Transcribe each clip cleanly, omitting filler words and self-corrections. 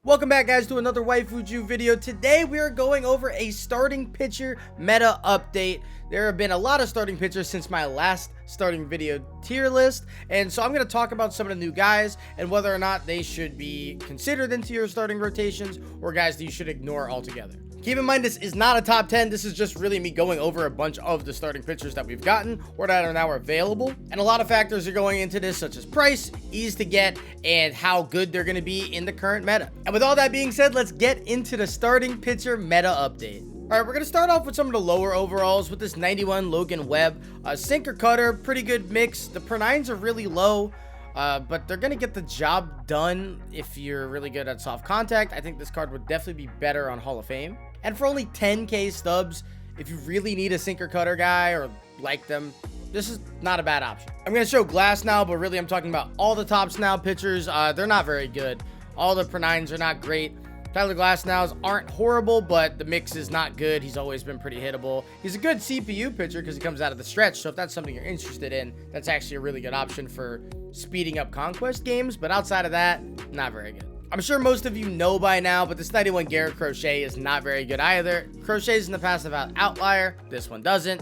Welcome back, guys, to another Waifuju video. Today we are going over a starting pitcher meta update. There have been a lot of starting pitchers since my last starting video tier list, and so I'm going to talk about some of the new guys and whether or not they should be considered into your starting rotations or guys that you should ignore altogether. Keep in mind, this is not a top 10. This is just really me going over a bunch of the starting pitchers that we've gotten or that are now available. And a lot of factors are going into this, such as price, ease to get, and how good they're going to be in the current meta. And with all that being said, let's get into the starting pitcher meta update. All right, we're going to start off with some of the lower overalls with this 91 Logan Webb. Sinker cutter, pretty good mix. The per-9s are really low. But they're going to get the job done if you're really good at soft contact. I think this card would definitely be better on Hall of Fame. And for only 10k stubs, if you really need a sinker cutter guy or like them, this is not a bad option. I'm going to show Glass now, but really I'm talking about all the top now pitchers. They're not very good. All the per-9s are not great. Tyler Glasnows aren't horrible, but the mix is not good. He's always been pretty hittable. He's a good CPU pitcher because he comes out of the stretch, so if that's something you're interested in, that's actually a really good option for speeding up conquest games, but outside of that, not very good. I'm sure most of you know by now, but this 91 Garrett Crochet is not very good either. Crochets in the past have had outlier. This one doesn't.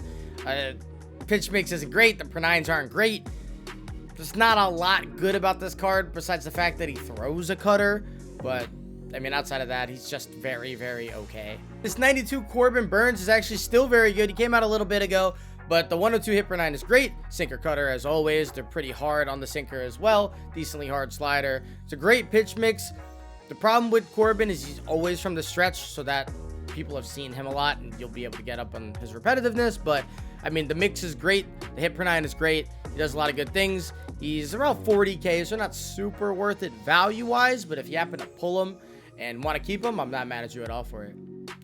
Pitch mix isn't great. The per-9s aren't great. There's not a lot good about this card besides the fact that he throws a cutter, but I mean, outside of that, he's just very, very okay. This 92 Corbin Burns is actually still very good. He came out a little bit ago, but the 102 hit per-9 is great. Sinker cutter, as always. They're pretty hard on the sinker as well. Decently hard slider. It's a great pitch mix. The problem with Corbin is he's always from the stretch, so that people have seen him a lot, and you'll be able to get up on his repetitiveness. But, I mean, the mix is great. The hit per-9 is great. He does a lot of good things. He's around 40k, so not super worth it value-wise, but if you happen to pull him and want to keep him, I'm not mad at you at all for it.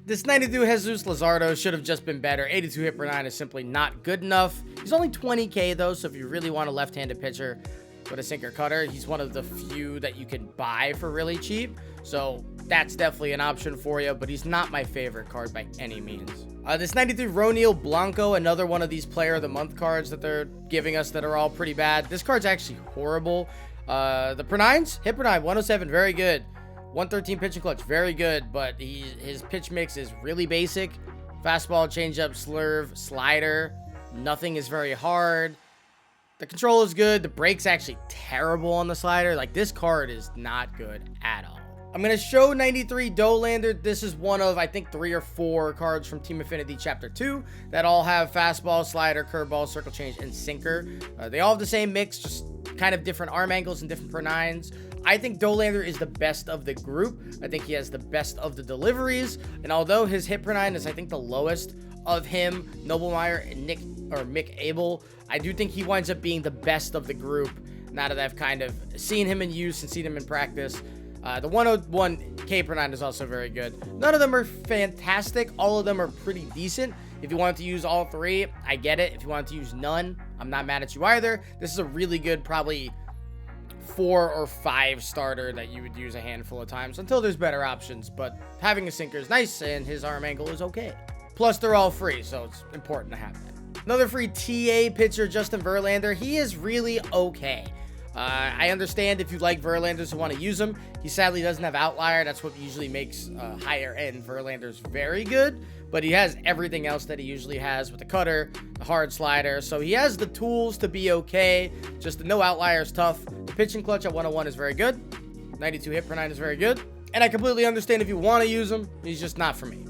This 92 Jesus Luzardo should have just been better. 82 hit per-9 is simply not good enough. He's only 20k though, so if you really want a left-handed pitcher with a sinker cutter, he's one of the few that you can buy for really cheap. So that's definitely an option for you, but he's not my favorite card by any means. This 93 Ronil Blanco, another one of these player of the month cards that they're giving us that are all pretty bad. This card's actually horrible. The per-9s, hit per-9, 107, very good. 113 pitching clutch, very good, but his pitch mix is really basic. Fastball, changeup, slurve, slider. Nothing is very hard. The control is good. The break's actually terrible on the slider. Like, this card is not good at all. I'm going to show 93 Dolander. This is one of, I think, 3 or 4 cards from Team Affinity Chapter 2 that all have fastball, slider, curveball, circle change, and sinker. They all have the same mix, just kind of different arm angles and different per-9s. I think Dolander is the best of the group. I think he has the best of the deliveries. And although his hit per-9 is, I think, the lowest of him, Noblemeyer, and Mick Abel, I do think he winds up being the best of the group now that I've kind of seen him in use and seen him in practice. The 101 K per-9 is also very good. None of them are fantastic. All of them are pretty decent. If you wanted to use all 3, I get it. If you wanted to use none, I'm not mad at you either. This is a really good, probably 4 or 5 starter that you would use a handful of times until there's better options. But having a sinker is nice, and his arm angle is okay. Plus, they're all free, so it's important to have that. Another free TA pitcher, Justin Verlander. He is really okay. I understand if you like Verlanders who want to use him. He sadly doesn't have outlier. That's what usually makes higher end Verlanders very good. But he has everything else that he usually has with the cutter, the hard slider. So he has the tools to be okay. Just the no outlier is tough. The pitching clutch at 101 is very good. 92 hit per-9 is very good. And I completely understand if you want to use him. He's just not for me.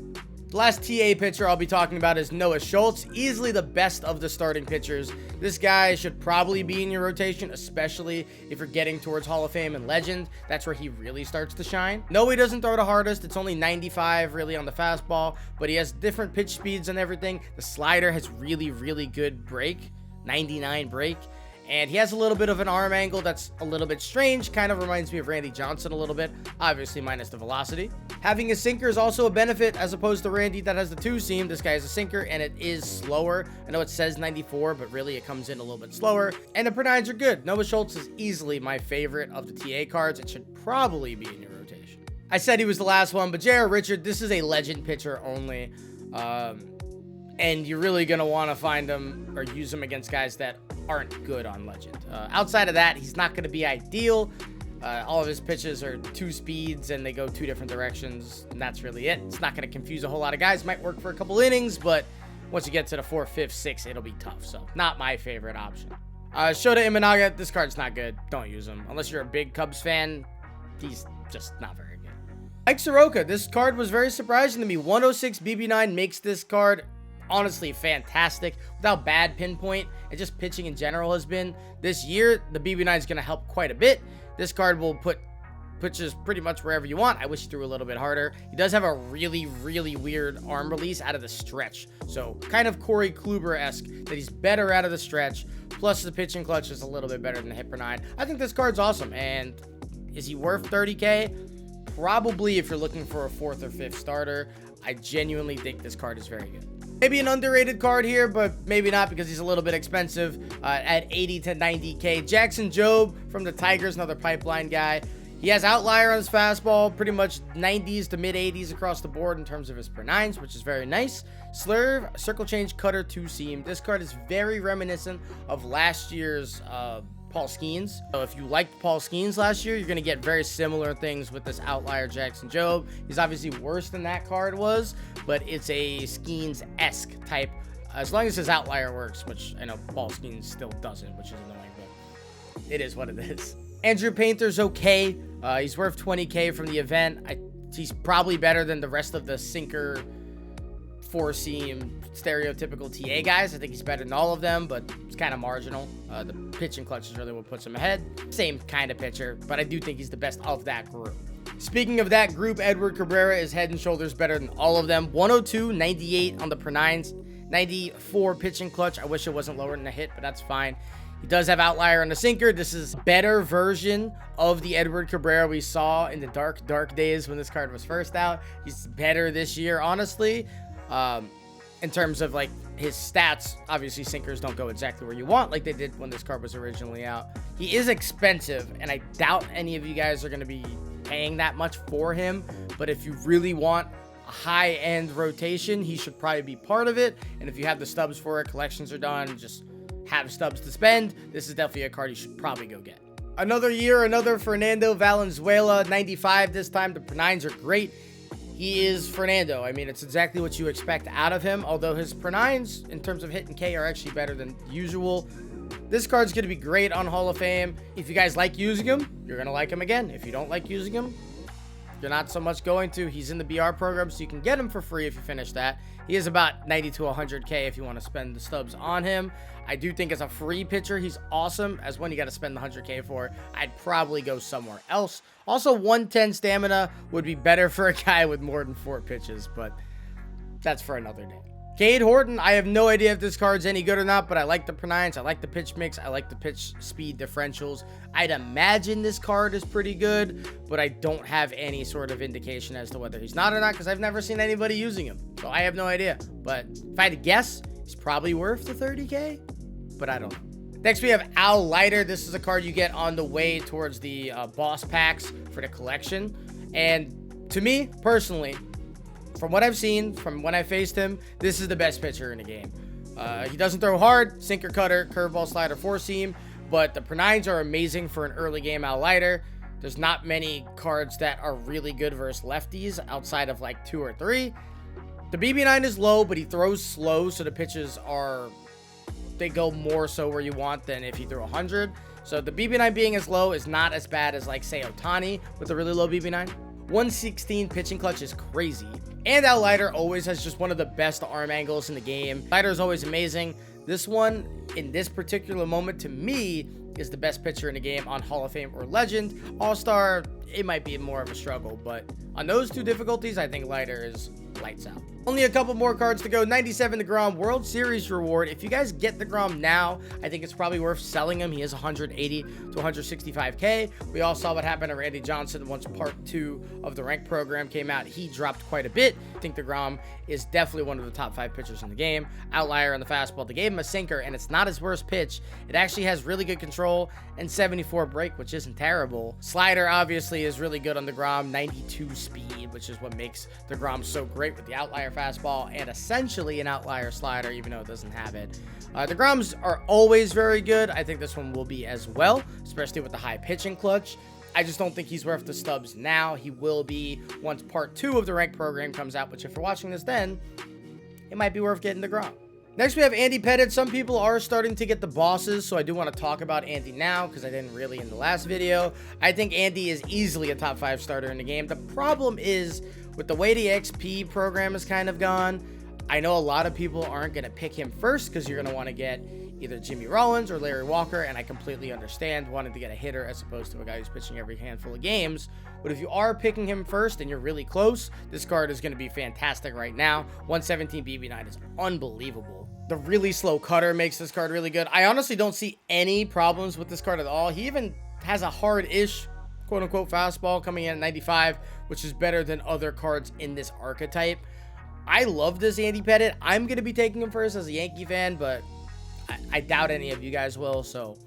The last TA pitcher I'll be talking about is Noah Schultz, easily the best of the starting pitchers. This guy should probably be in your rotation, especially if you're getting towards Hall of Fame and Legend. That's where he really starts to shine. No, he doesn't throw the hardest. It's only 95 really on the fastball, but he has different pitch speeds and everything. The slider has really, really good break, 99 break. And he has a little bit of an arm angle that's a little bit strange. Kind of reminds me of Randy Johnson a little bit. Obviously, minus the velocity. Having a sinker is also a benefit as opposed to Randy that has the 2-seam. This guy has a sinker, and it is slower. I know it says 94, but really it comes in a little bit slower. And the per-9s are good. Noah Schultz is easily my favorite of the TA cards. It should probably be in your rotation. I said he was the last one, but J.R. Richard, this is a legend pitcher only. And you're really going to want to find him or use him against guys that aren't good on Legend. Outside of that, he's not going to be ideal. All of his pitches are 2 speeds and they go 2 different directions, and that's really it. It's not going to confuse a whole lot of guys. Might work for a couple innings, but once you get to the 4th, 5th, 6th, it'll be tough. So not my favorite option. Shota Imanaga, this card's not good. Don't use him. Unless you're a big Cubs fan, he's just not very good. Mike Soroka, this card was very surprising to me. 106 BB9 makes this card honestly fantastic. Without bad pinpoint, and just pitching in general has been. This year, the BB9 is going to help quite a bit. This card will put pitches pretty much wherever you want. I wish he threw a little bit harder. He does have a really, really weird arm release out of the stretch. So kind of Corey Kluber-esque, that he's better out of the stretch. Plus the pitching clutch is a little bit better than the hit per 9. I think this card's awesome. And is he worth 30K? Probably if you're looking for a 4th or 5th starter. I genuinely think this card is very good. Maybe an underrated card here, but maybe not because he's a little bit expensive at 80 to 90K. Jackson Jobe from the Tigers, another pipeline guy. He has outlier on his fastball, pretty much 90s to mid 80s across the board in terms of his per 9s, which is very nice. Slurve, circle change, cutter, 2-seam. This card is very reminiscent of last year's Paul Skeens. So if you liked Paul Skeens last year, you're going to get very similar things with this outlier Jackson Jobe. He's obviously worse than that card was, but it's a Skeens-esque type, as long as his outlier works, which I know Paul Skeens still doesn't, which is annoying, but it is what it is. Andrew Painter's okay. He's worth 20K from the event. He's probably better than the rest of the sinker, 4-seam, stereotypical TA guys. I think he's better than all of them, but it's kind of marginal. The pitching clutch is really what puts him ahead. Same kind of pitcher, but I do think he's the best of that group. Speaking of that group, Edward Cabrera is head and shoulders better than all of them. 102, 98 on the per 9s, 94 pitching clutch. I wish it wasn't lower than a hit, but that's fine. He does have outlier on the sinker. This is a better version of the Edward Cabrera we saw in the dark days when this card was first out. He's better this year, honestly. In terms of like his stats, obviously sinkers don't go exactly where you want like they did when this card was originally out. He is expensive, and I doubt any of you guys are going to be paying that much for him. But if you really want a high-end rotation, he should probably be part of it. And if you have the stubs for it, collections are done, just have stubs to spend, this is definitely a card you should probably go get. Another year, another Fernando Valenzuela, 95 this time. The per 9s are great. He is Fernando. I mean, it's exactly what you expect out of him, although his per 9s in terms of hit and K are actually better than usual. This card's going to be great on Hall of Fame. If you guys like using him, you're going to like him again. If you don't like using him, you're not so much going to. He's in the BR program, so you can get him for free if you finish that. He is about 90 to 100K if you want to spend the stubs on him. I do think as a free pitcher, he's awesome. As one you got to spend the 100K for, I'd probably go somewhere else. Also, 110 stamina would be better for a guy with more than 4 pitches, but that's for another day. Cade Horton, I have no idea if this card's any good or not, but I like the per 9s, I like the pitch mix, I like the pitch speed differentials. I'd imagine this card is pretty good, but I don't have any sort of indication as to whether he's not or not, because I've never seen anybody using him. So I have no idea. But if I had to guess, he's probably worth the 30K, but I don't know. Next, we have Al Leiter. This is a card you get on the way towards the boss packs for the collection. And to me, personally, from what I've seen, from when I faced him, this is the best pitcher in the game. He doesn't throw hard, sinker, cutter, curveball, slider, 4-seam, but the per 9s are amazing for an early game Al Leiter. There's not many cards that are really good versus lefties outside of like 2 or 3. The BB9 is low, but he throws slow, so the pitches are, they go more so where you want than if he threw 100. So the BB9 being as low is not as bad as like say Ohtani with a really low BB9. 116 pitching clutch is crazy. And Al Leiter always has just one of the best arm angles in the game. Leiter is always amazing. This one, in this particular moment, to me, is the best pitcher in the game on Hall of Fame or Legend. All-Star, it might be more of a struggle, but on those 2 difficulties, I think Leiter is lights out. Only a couple more cards to go. 97 DeGrom World Series reward. If you guys get DeGrom now, I think it's probably worth selling him. He is 180 to 165K. We all saw what happened to Randy Johnson once part 2 of the rank program came out. He dropped quite a bit. I think DeGrom is definitely one of the top 5 pitchers in the game. Outlier on the fastball. They gave him a sinker, and it's not his worst pitch. It actually has really good control and 74 break, which isn't terrible. Slider obviously is really good on DeGrom. 92 speed, which is what makes DeGrom so great with the outlier fastball and essentially an outlier slider, even though it doesn't have it. DeGroms are always very good. I think this one will be as well, especially with the high pitching clutch. I just don't think he's worth the stubs now. He will be once part 2 of the rank program comes out, which if you're watching this then, it might be worth getting the Grom. Next, we have Andy Pettitte. Some people are starting to get the bosses, so I do want to talk about Andy now because I didn't really in the last video. I think Andy is easily a top 5 starter in the game. The problem is, with the way the XP program has kind of gone, I know a lot of people aren't going to pick him first because you're going to want to get either Jimmy Rollins or Larry Walker, and I completely understand wanting to get a hitter as opposed to a guy who's pitching every handful of games. But if you are picking him first and you're really close, this card is going to be fantastic right now. 117 BB9 is unbelievable. The really slow cutter makes this card really good. I honestly don't see any problems with this card at all. He even has a hard-ish, quote-unquote, fastball coming in at 95, which is better than other cards in this archetype. I love this Andy Pettitte. I'm going to be taking him first as a Yankee fan, but I doubt any of you guys will, so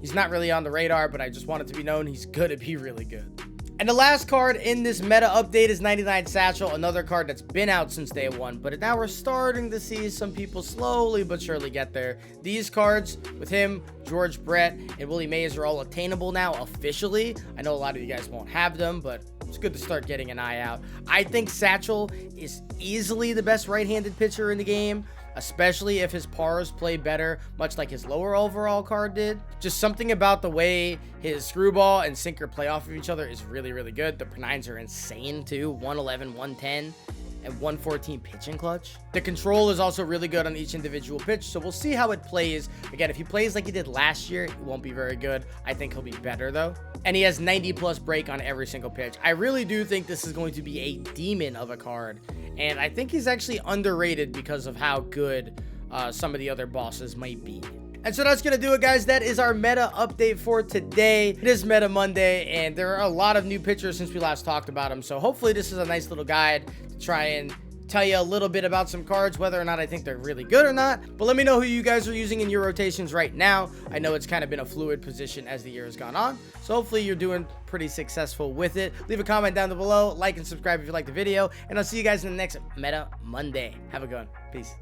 he's not really on the radar, but I just want it to be known he's going to be really good. And the last card in this meta update is 99 Satchel, another card that's been out since day 1, but now we're starting to see some people slowly but surely get there. These cards with him, George Brett, and Willie Mays are all attainable now officially. I know a lot of you guys won't have them, but it's good to start getting an eye out. I think Satchel is easily the best right-handed pitcher in the game, especially if his pars play better, much like his lower overall card did. Just something about the way his screwball and sinker play off of each other is really, really good. The per-9s are insane too, 111, 110, and 114 pitching clutch. The control is also really good on each individual pitch, so we'll see how it plays. Again, if he plays like he did last year, it won't be very good. I think he'll be better though. And he has 90+ break on every single pitch. I really do think this is going to be a demon of a card, and I think he's actually underrated because of how good some of the other bosses might be. And so that's going to do it, guys. That is our meta update for today. It is Meta Monday, and there are a lot of new pitchers since we last talked about them. So hopefully this is a nice little guide to try and tell you a little bit about some cards, whether or not I think they're really good or not. But let me know who you guys are using in your rotations right now. I know it's kind of been a fluid position as the year has gone on, so hopefully you're doing pretty successful with it. Leave a comment down below, like and subscribe if you like the video, and I'll see you guys in the next Meta Monday. Have a good one. Peace.